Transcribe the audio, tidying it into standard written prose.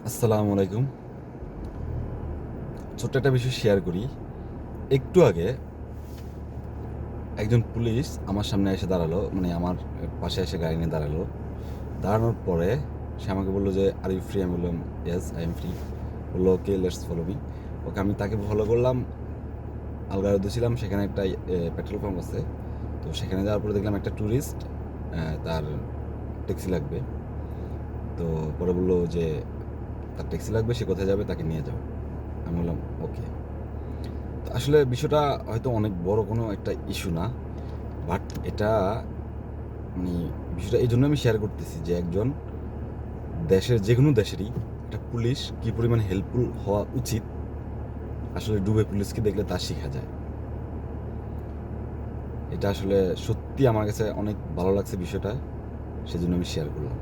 আসসালামু আলাইকুম। ছোট্ট একটা বিষয় শেয়ার করি। একটু আগে একজন পুলিশ আমার সামনে এসে দাঁড়ালো, মানে আমার পাশে এসে গাড়ি নিয়ে দাঁড়ালো। দাঁড়ানোর পরে সে আমাকে বলল যে, "আর ইউ ফ্রি?" আমি বললাম, "ইয়েস, আই এম ফ্রি।" বলল, "ওকে, লেটস ফলো মি।" ওকে, আমি তাকে ফলো করলাম। আলগারদে ছিলাম, সেখানে একটা পেট্রোল পাম্প আছে। তো সেখানে যাওয়ার পরে দেখলাম একটা ট্যুরিস্ট, তার ট্যাক্সি লাগবে। তো পরে বলল যে তার ট্যাক্সি লাগবে, সে কোথায় যাবে তাকে নিয়ে যাও। আমি বললাম, ওকে। তো আসলে বিষয়টা হয়তো অনেক বড় কোনো একটা ইস্যু না, বাট এটা মানে বিষয়টা এই জন্য আমি শেয়ার করতেছি যে একজন দেশের, যে কোনো দেশেরই একটা পুলিশ কী পরিমাণ হেল্পফুল হওয়া উচিত, আসলে ডুবে পুলিশকে দেখলে তা শেখা যায়। এটা আসলে সত্যি আমার কাছে অনেক ভালো লাগছে বিষয়টা, সেজন্য আমি শেয়ার করলাম।